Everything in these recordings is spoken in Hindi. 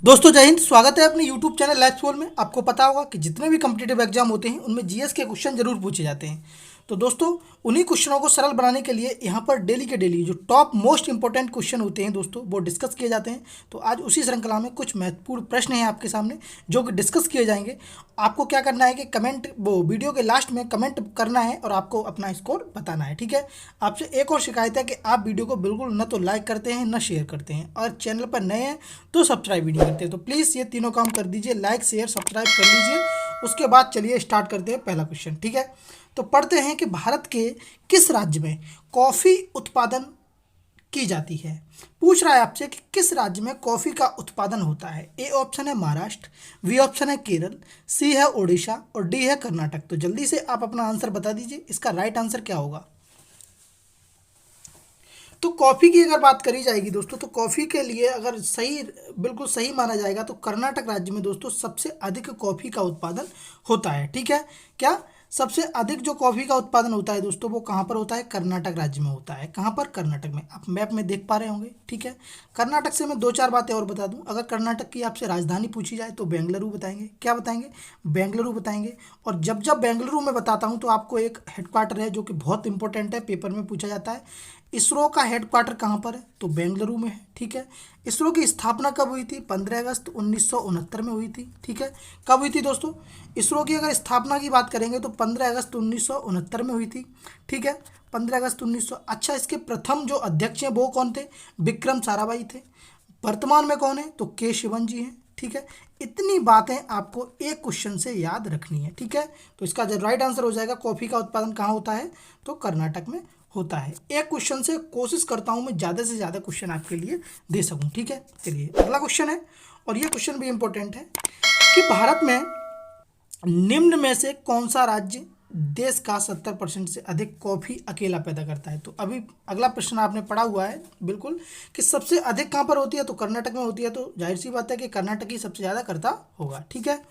दोस्तों जय हिंद। स्वागत है अपने यूट्यूब चैनल लाइफ स्कूल में। आपको पता होगा कि जितने भी कम्पिटिटिव एग्जाम होते हैं उनमें जीएस के क्वेश्चन जरूर पूछे जाते हैं। तो दोस्तों उन्हीं क्वेश्चनों को सरल बनाने के लिए यहाँ पर डेली के डेली जो टॉप मोस्ट इंपॉर्टेंट क्वेश्चन होते हैं दोस्तों वो डिस्कस किए जाते हैं। तो आज उसी श्रृंखला में कुछ महत्वपूर्ण प्रश्न हैं आपके सामने जो कि डिस्कस किए जाएंगे। आपको क्या करना है कि कमेंट वो वीडियो के लास्ट में कमेंट करना है और आपको अपना स्कोर बताना है, ठीक है। आपसे एक और शिकायत है कि आप वीडियो को बिल्कुल न तो लाइक करते हैं न शेयर करते हैं, और चैनल पर नए हैं तो सब्सक्राइब भी नहीं करते। तो प्लीज़ ये तीनों काम कर दीजिए, लाइक शेयर सब्सक्राइब कर लीजिए। उसके बाद चलिए स्टार्ट करते हैं पहला क्वेश्चन, ठीक है। तो पढ़ते हैं कि भारत के किस राज्य में कॉफ़ी उत्पादन की जाती है। पूछ रहा है आपसे कि किस राज्य में कॉफ़ी का उत्पादन होता है। ए ऑप्शन है महाराष्ट्र, बी ऑप्शन है केरल, सी है उड़ीसा और डी है कर्नाटक। तो जल्दी से आप अपना आंसर बता दीजिए, इसका राइट आंसर क्या होगा। तो कॉफ़ी की अगर बात करी जाएगी दोस्तों, तो कॉफ़ी के लिए अगर सही बिल्कुल सही माना जाएगा तो कर्नाटक राज्य में दोस्तों सबसे अधिक कॉफ़ी का उत्पादन होता है, ठीक है। क्या सबसे अधिक जो कॉफ़ी का उत्पादन होता है दोस्तों वो कहाँ पर होता है? कर्नाटक राज्य में होता है। कहाँ पर? कर्नाटक में। आप मैप में देख पा रहे होंगे, ठीक है। कर्नाटक से मैं दो चार बातें और बता दूं। अगर कर्नाटक की आपसे राजधानी पूछी जाए तो बेंगलुरु बताएंगे। क्या बताएंगे? बेंगलुरु बताएंगे। और जब जब बेंगलुरु में बताता हूं तो आपको एक हेडक्वार्टर है जो कि बहुत इंपॉर्टेंट है, पेपर में पूछा जाता है। इसरो का हेडक्वार्टर कहाँ पर है? तो बेंगलुरु में है, ठीक है। इसरो की स्थापना कब हुई थी? 15 अगस्त 1969 में हुई थी, ठीक है। कब हुई थी दोस्तों? इसरो की अगर स्थापना की बात करेंगे तो 15 अगस्त 1969 में हुई थी, ठीक है। 15 अगस्त 1900। अच्छा, इसके प्रथम जो अध्यक्ष हैं वो कौन थे? विक्रम साराभाई थे। वर्तमान में कौन है? तो के शिवन जी हैं, ठीक है। इतनी बातें आपको एक क्वेश्चन से याद रखनी है, ठीक है। तो इसका जो राइट आंसर हो जाएगा कॉफ़ी का उत्पादन कहाँ होता है? तो कर्नाटक में होता है। एक क्वेश्चन से कोशिश करता हूँ मैं ज़्यादा से ज़्यादा क्वेश्चन आपके लिए दे सकूँ, ठीक है। चलिए अगला क्वेश्चन है, और ये क्वेश्चन भी इंपॉर्टेंट है कि भारत में निम्न में से कौन सा राज्य देश का 70% से अधिक कॉफ़ी अकेला पैदा करता है। तो अभी अगला प्रश्न आपने पढ़ा हुआ है बिल्कुल कि सबसे अधिक कहाँ पर होती है, तो कर्नाटक में होती है। तो जाहिर सी बात है कि कर्नाटक ही सबसे ज़्यादा करता होगा, ठीक है।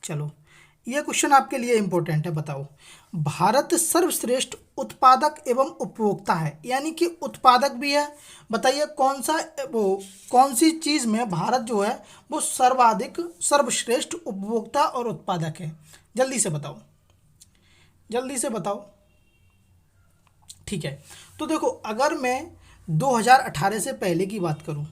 चलो यह क्वेश्चन आपके लिए इंपॉर्टेंट है। बताओ, भारत सर्वश्रेष्ठ उत्पादक एवं उपभोक्ता है, यानी कि उत्पादक भी है। बताइए कौन सा वो कौन सी चीज़ में भारत जो है वो सर्वाधिक सर्वश्रेष्ठ उपभोक्ता और उत्पादक है। जल्दी से बताओ, जल्दी से बताओ, ठीक है। तो देखो, अगर मैं 2018 से पहले की बात करूं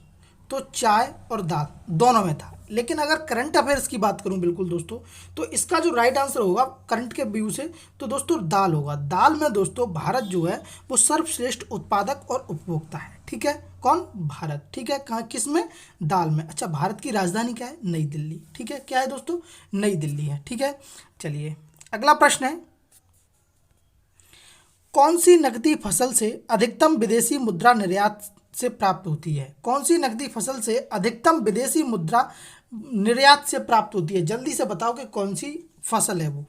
तो चाय और दाल दोनों में था, लेकिन अगर करंट अफेयर्स की बात करूं बिल्कुल दोस्तों, तो इसका जो राइट आंसर होगा करंट के व्यू से तो दोस्तों दाल होगा। दाल में दोस्तों भारत जो है वो सर्वश्रेष्ठ उत्पादक और उपभोक्ता है, ठीक है। कौन? भारत, ठीक है। कहाँ किस में? दाल में। अच्छा, भारत की राजधानी क्या है? नई दिल्ली, ठीक है। क्या है दोस्तों? नई दिल्ली है, ठीक है। चलिए अगला प्रश्न है, कौन सी नकदी फसल से अधिकतम विदेशी मुद्रा निर्यात से प्राप्त होती है? कौन सी नकदी फसल से अधिकतम विदेशी मुद्रा निर्यात से प्राप्त होती है? जल्दी से बताओ कि कौन सी फसल है वो।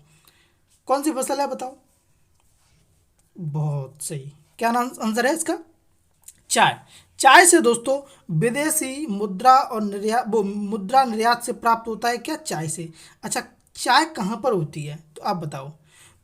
कौन सी फसल है बताओ। बहुत सही। क्या नाम आंसर है इसका? चाय। चाय से दोस्तों विदेशी मुद्रा और निर्यात वो मुद्रा निर्यात से प्राप्त होता है। क्या? चाय से। अच्छा, चाय कहाँ पर होती है तो आप बताओ।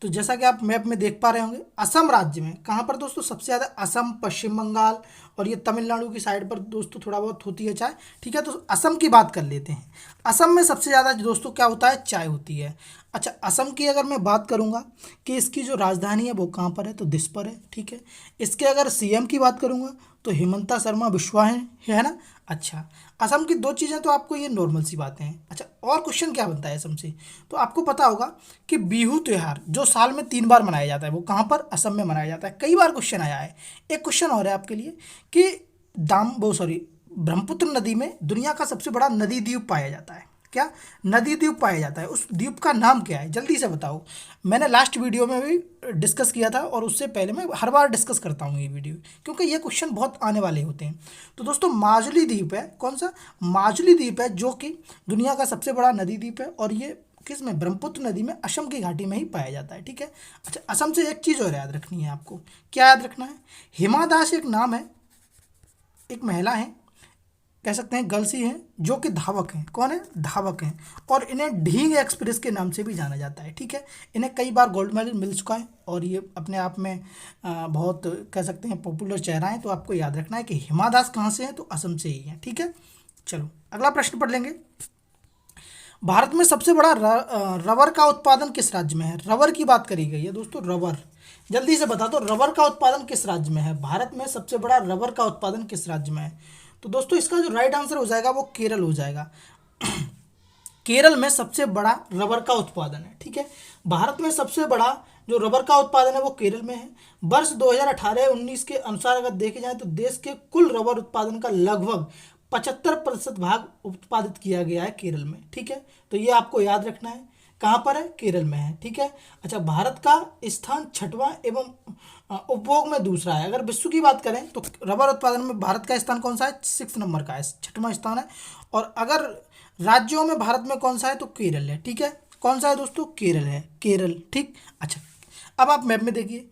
तो जैसा कि आप मैप में देख पा रहे होंगे, असम राज्य में। कहाँ पर दोस्तों? सबसे ज़्यादा असम, पश्चिम बंगाल और ये तमिलनाडु की साइड पर दोस्तों थोड़ा बहुत होती है चाय, ठीक है। तो असम की बात कर लेते हैं। असम में सबसे ज़्यादा दोस्तों क्या होता है? चाय होती है। अच्छा, असम की अगर मैं बात करूंगा कि इसकी जो राजधानी है वो कहाँ पर है, तो दिसपुर है, ठीक है। इसके अगर सीएम की बात करूंगा तो हिमंता शर्मा बिश्वा है ना। अच्छा, असम की दो चीज़ें तो आपको ये नॉर्मल सी बातें हैं। अच्छा, और क्वेश्चन क्या बनता है असम से, तो आपको पता होगा कि बिहू त्यौहार जो साल में 3 बार मनाया जाता है वो कहाँ पर? असम में मनाया जाता है। कई बार क्वेश्चन आया है। एक क्वेश्चन और है आपके लिए कि ब्रह्मपुत्र नदी में दुनिया का सबसे बड़ा नदी द्वीप पाया जाता है। क्या? नदी द्वीप पाया जाता है। उस द्वीप का नाम क्या है? जल्दी से बताओ। मैंने लास्ट वीडियो में भी डिस्कस किया था और उससे पहले मैं हर बार डिस्कस करता हूँ ये वीडियो, क्योंकि ये क्वेश्चन बहुत आने वाले होते हैं। तो दोस्तों माजुली द्वीप है। कौन सा? माजुली द्वीप है, जो कि दुनिया का सबसे बड़ा नदी द्वीप है, और ये किस में? ब्रह्मपुत्र नदी में असम की घाटी में ही पाया जाता है, ठीक है। अच्छा, असम से एक चीज़ और याद रखनी है आपको। क्या याद रखना है? हिमा दास एक नाम है, एक महिला है, कह सकते हैं गर्ल्स ही हैं, जो कि धावक हैं। कौन है? धावक हैं। और इन्हें ढींग एक्सप्रेस के नाम से भी जाना जाता है, ठीक है। इन्हें कई बार गोल्ड मेडल मिल चुका है और ये अपने आप में बहुत कह सकते हैं पॉपुलर चेहरा है। तो आपको याद रखना है कि हिमा दास कहाँ से है, तो असम से ही है, ठीक है। चलो अगला प्रश्न पढ़ लेंगे। भारत में सबसे बड़ा रबर का उत्पादन किस राज्य में है? रबर की बात करी गई है दोस्तों, रबर। जल्दी से बता दो, रबर का उत्पादन किस राज्य में है? भारत में सबसे बड़ा रबर का उत्पादन किस राज्य में है? तो दोस्तों इसका जो राइट आंसर हो जाएगा वो केरल हो जाएगा। केरल में सबसे बड़ा रबर का उत्पादन है। ठीक है, भारत में सबसे बड़ा जो रबर का उत्पादन है वो केरल में है। वर्ष 2018-19 के अनुसार अगर देखे जाए तो देश के कुल रबर उत्पादन का लगभग 75% भाग उत्पादित किया गया है केरल में। ठीक है, तो ये आपको याद रखना है, कहाँ पर है? केरल में है। ठीक है, अच्छा, भारत का स्थान छठवां एवं उपभोग में दूसरा है। अगर विश्व की बात करें तो रबर उत्पादन में भारत का स्थान कौन सा है? 6 नंबर का है, छठवां स्थान है। और अगर राज्यों में भारत में कौन सा है तो केरल है। ठीक है, कौन सा है दोस्तों? केरल है, केरल। ठीक, अच्छा, अब आप मैप में देखिए,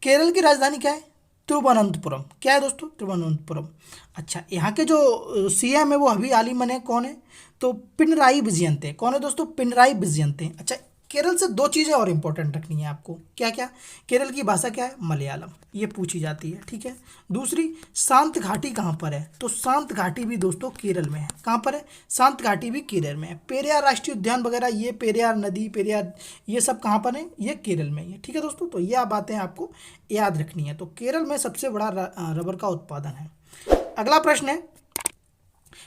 केरल की राजधानी क्या है? तिरुवनंतपुरम। क्या है दोस्तों? तिरुवनंतपुरम। अच्छा, यहाँ के जो सीएम है वो अभी हाल ही में कौन है? तो पिनराई विजयन थे। कौन है दोस्तों? पिनराई विजयन थे। अच्छा, केरल से दो चीज़ें और इंपॉर्टेंट रखनी है आपको। क्या क्या? केरल की भाषा क्या है? मलयालम, ये पूछी जाती है। ठीक है, दूसरी, शांत घाटी कहाँ पर है? तो शांत घाटी भी दोस्तों केरल में है। कहाँ पर है? शांत घाटी भी केरल में है। पेरियार राष्ट्रीय उद्यान वगैरह, ये पेरियार नदी, पेरियार, ये सब कहाँ पर है? ये केरल में ही है। ठीक है दोस्तों, तो ये बातें आपको याद रखनी है। तो केरल में सबसे बड़ा रबर का उत्पादन है। अगला प्रश्न है,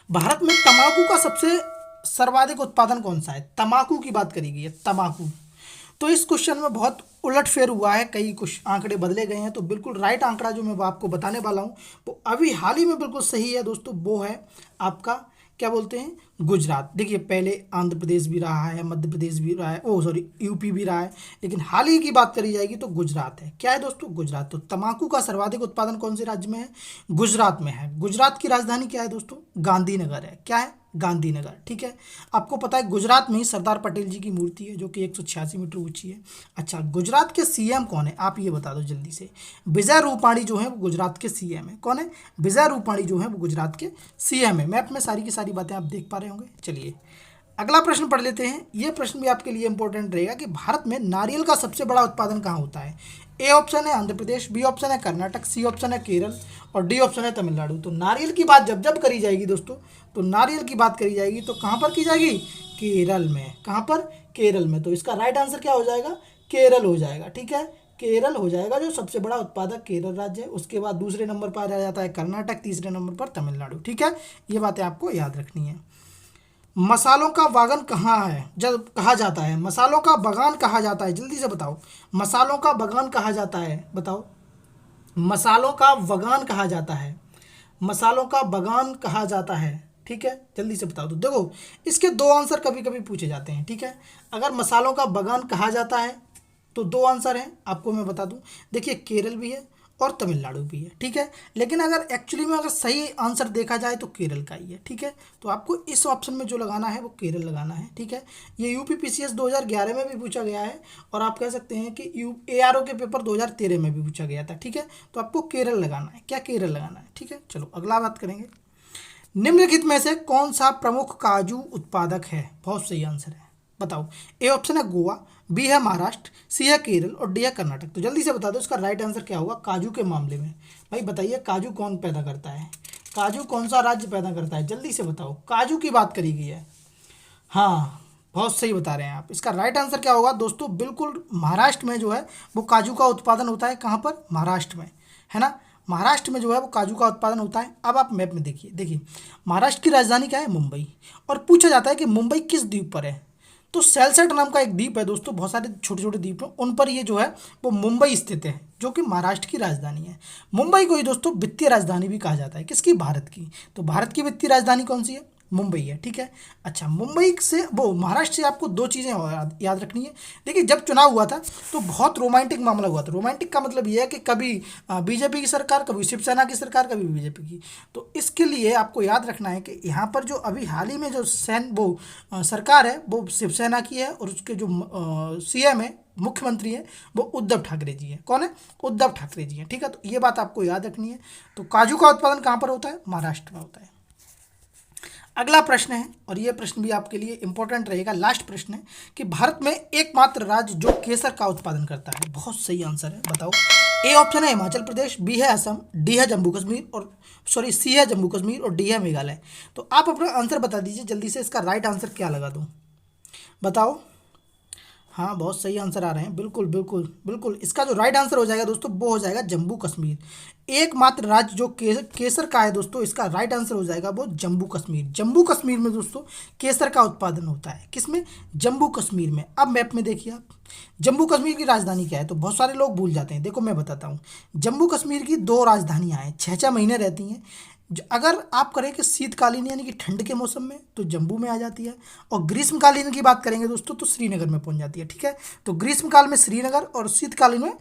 भारत में तंबाकू का सबसे सर्वाधिक उत्पादन कौन सा है? तंबाकू की बात करी गई है, तंबाकू। तो इस क्वेश्चन में बहुत उलटफेर हुआ है, कई कुछ आंकड़े बदले गए हैं। तो बिल्कुल राइट आंकड़ा जो मैं आपको बताने वाला हूँ वो अभी हाल ही में बिल्कुल सही है दोस्तों, वो है आपका क्या बोलते हैं? गुजरात। देखिए, पहले आंध्र प्रदेश भी रहा है, मध्य प्रदेश भी रहा है, ओ सॉरी यूपी भी रहा है, लेकिन हाल ही की बात करी जाएगी तो गुजरात है। क्या है दोस्तों? गुजरात। तो तंबाकू का सर्वाधिक उत्पादन कौन से राज्य में है? गुजरात में है। गुजरात की राजधानी क्या है दोस्तों? गांधीनगर है। क्या है? गांधीनगर। ठीक है, आपको पता है गुजरात में ही सरदार पटेल जी की मूर्ति है जो कि 186 मीटर ऊंची है। अच्छा, गुजरात के सीएम कौन है? आप ये बता दो जल्दी से। विजय रूपाणी जो है वो गुजरात के सीएम है। कौन है? विजय रूपाणी जो है वो गुजरात के सीएम है। मैप में सारी की सारी बातें आप देख पा रहे होंगे। चलिए अगला प्रश्न पढ़ लेते हैं। ये प्रश्न भी आपके लिए इंपॉर्टेंट रहेगा कि भारत में नारियल का सबसे बड़ा उत्पादन कहाँ होता है? ए ऑप्शन है आंध्र प्रदेश, बी ऑप्शन है कर्नाटक, सी ऑप्शन है केरल और डी ऑप्शन है तमिलनाडु। तो नारियल की बात जब जब करी जाएगी दोस्तों, तो नारियल की बात करी जाएगी तो कहाँ पर की जाएगी? केरल में। कहाँ पर? केरल में। तो इसका राइट आंसर क्या हो जाएगा? केरल हो जाएगा। ठीक है, केरल हो जाएगा, जो सबसे बड़ा उत्पादक केरल राज्य है। उसके बाद दूसरे नंबर पर आ जाता है कर्नाटक, तीसरे नंबर पर तमिलनाडु। ठीक है, ये बातें आपको याद रखनी है। मसालों का बागान कहाँ है जब कहा जाता है? मसालों का बागान कहा जाता है, जल्दी से बताओ। मसालों का बागान कहा जाता है, बताओ। मसालों का बागान कहा जाता है, मसालों का बागान कहा जाता है। ठीक है, जल्दी से बताओ। तो देखो, इसके दो आंसर कभी कभी पूछे जाते हैं। ठीक है, अगर मसालों का बागान कहा जाता है तो दो आंसर हैं, आपको मैं बता दूं। देखिए, केरल भी है और तमिलनाडु भी है। ठीक है, लेकिन अगर एक्चुअली में अगर सही आंसर देखा जाए तो केरल का ही है। ठीक है, तो आपको इस ऑप्शन में जो लगाना है वो केरल लगाना है। ठीक है, ये यूपीपीसीएस 2011 में भी पूछा गया है और आप कह सकते हैं कि एआरओ के पेपर 2013 में भी पूछा गया था। ठीक है, तो आपको केरल लगाना है। क्या? केरल लगाना है। ठीक है, चलो अगला बात करेंगे। निम्नलिखित में से कौन सा प्रमुख काजू उत्पादक है? बहुत सही आंसर है, बताओ। ए ऑप्शन है गोवा, बी है महाराष्ट्र, सी है केरल और डी है कर्नाटक। तो जल्दी से बता दो इसका राइट आंसर क्या होगा काजू के मामले में। भाई बताइए, काजू कौन पैदा करता है? काजू कौन सा राज्य पैदा करता है? जल्दी से बताओ, काजू की बात करी गई है। हाँ, बहुत सही बता रहे हैं आप। इसका राइट आंसर क्या होगा दोस्तों? बिल्कुल महाराष्ट्र में जो है वो काजू का उत्पादन होता है। कहाँ पर? महाराष्ट्र में, है ना। महाराष्ट्र में जो है वो काजू का उत्पादन होता है। अब आप मैप में देखिए, देखिए महाराष्ट्र की राजधानी क्या है? मुंबई। और पूछा जाता है कि मुंबई किस द्वीप पर है? तो सेलसेट नाम का एक द्वीप है दोस्तों, बहुत सारे छोटे छोटे द्वीप हैं, उन पर ये जो है वो मुंबई स्थित है, जो कि महाराष्ट्र की राजधानी है। मुंबई को ही दोस्तों वित्तीय राजधानी भी कहा जाता है। किसकी? भारत की। तो भारत की वित्तीय राजधानी कौन सी है? मुंबई है। ठीक है, अच्छा, मुंबई से वो महाराष्ट्र से आपको दो चीज़ें याद रखनी है। देखिए, जब चुनाव हुआ था तो बहुत रोमांटिक मामला हुआ था। रोमांटिक का मतलब ये है कि कभी बीजेपी की सरकार, कभी शिवसेना की सरकार, कभी बीजेपी की। तो इसके लिए आपको याद रखना है कि यहाँ पर जो अभी हाल ही में जो सरकार है वो शिवसेना की है और उसके जो सीएम है, मुख्यमंत्री है, वो उद्धव ठाकरे जी है। कौन है? उद्धव ठाकरे जी हैं। ठीक है, तो ये बात आपको याद रखनी है। तो काजू का उत्पादन कहाँ पर होता है? महाराष्ट्र में होता है। अगला प्रश्न है, और ये प्रश्न भी आपके लिए इंपॉर्टेंट रहेगा, लास्ट प्रश्न है कि भारत में एकमात्र राज्य जो केसर का उत्पादन करता है। बहुत सही आंसर है, बताओ। ए ऑप्शन है हिमाचल प्रदेश, बी है असम, डी है जम्मू कश्मीर और सी है जम्मू कश्मीर और डी है मेघालय। तो आप अपना आंसर बता दीजिए जल्दी से, इसका राइट आंसर क्या लगा दूँ, बताओ। हाँ, बहुत सही आंसर आ रहे हैं, बिल्कुल बिल्कुल बिल्कुल। इसका जो राइट आंसर हो जाएगा दोस्तों वो हो जाएगा जम्मू कश्मीर। एकमात्र राज्य जो केसर का है दोस्तों, इसका राइट आंसर हो जाएगा वो जम्मू कश्मीर। जम्मू कश्मीर में दोस्तों केसर का उत्पादन होता है, किसमें, जम्मू कश्मीर में। अब मैप में देखिए आप, जम्मू कश्मीर की राजधानी क्या है, तो बहुत सारे लोग भूल जाते हैं। देखो मैं बताता हूँ, जम्मू कश्मीर की दो राजधानियाँ हैं, 6-6 महीने रहती हैं। अगर आप करें कि शीतकालीन यानी कि ठंड के मौसम में, तो जम्मू में आ जाती है, और ग्रीष्मकालीन की बात करेंगे दोस्तों तो श्रीनगर में पहुंच जाती है। ठीक है, तो ग्रीष्मकाल में श्रीनगर और शीतकालीन में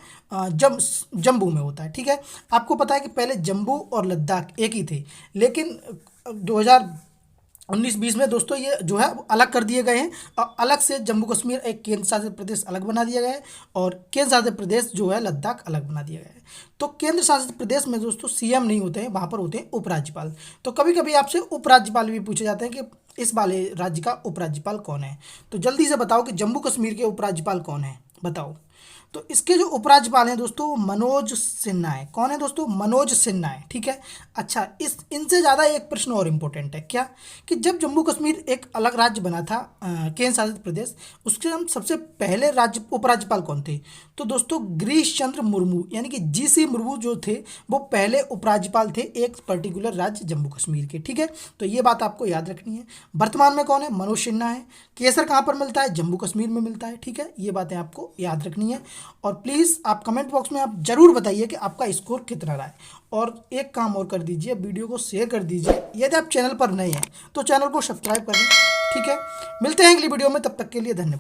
जम्मू में होता है। ठीक है, आपको पता है कि पहले जम्मू और लद्दाख एक ही थे, लेकिन 2019-20 में दोस्तों ये जो है वो अलग कर दिए गए हैं, और अलग से जम्मू कश्मीर एक केंद्र शासित प्रदेश अलग बना दिया गया है, और केंद्र शासित प्रदेश जो है लद्दाख अलग बना दिया गया है। तो केंद्र शासित प्रदेश में दोस्तों सीएम नहीं होते हैं, वहाँ पर होते हैं उपराज्यपाल। तो कभी कभी आपसे उपराज्यपाल भी पूछे जाते हैं कि इस वाले राज्य का उपराज्यपाल कौन है। तो जल्दी से बताओ कि जम्मू कश्मीर के उपराज्यपाल कौन है, बताओ। तो इसके जो उपराज्यपाल हैं दोस्तों वो मनोज सिन्हा है। कौन है दोस्तों, मनोज सिन्हा है। ठीक है, अच्छा, इस इनसे ज़्यादा एक प्रश्न और इम्पोर्टेंट है, क्या, कि जब जम्मू कश्मीर एक अलग राज्य बना था, केंद्र शासित प्रदेश, उसके हम सबसे पहले राज्य उपराज्यपाल कौन थे, तो दोस्तों गिरीश चंद्र मुर्मू यानी कि जीसी मुर्मू जो थे वो पहले उपराज्यपाल थे एक पर्टिकुलर राज्य जम्मू कश्मीर के। ठीक है, तो ये बात आपको याद रखनी है। वर्तमान में कौन है, मनोज सिन्हा है। केसर कहाँ पर मिलता है, जम्मू कश्मीर में मिलता है। ठीक है, ये बातें आपको याद रखनी है। और प्लीज़ आप कमेंट बॉक्स में आप ज़रूर बताइए कि आपका स्कोर कितना रहा है। और एक काम और कर दीजिए, वीडियो को शेयर कर दीजिए। यदि आप चैनल पर नए हैं तो चैनल को सब्सक्राइब करें। ठीक है, मिलते हैं अगली वीडियो में, तब तक के लिए धन्यवाद।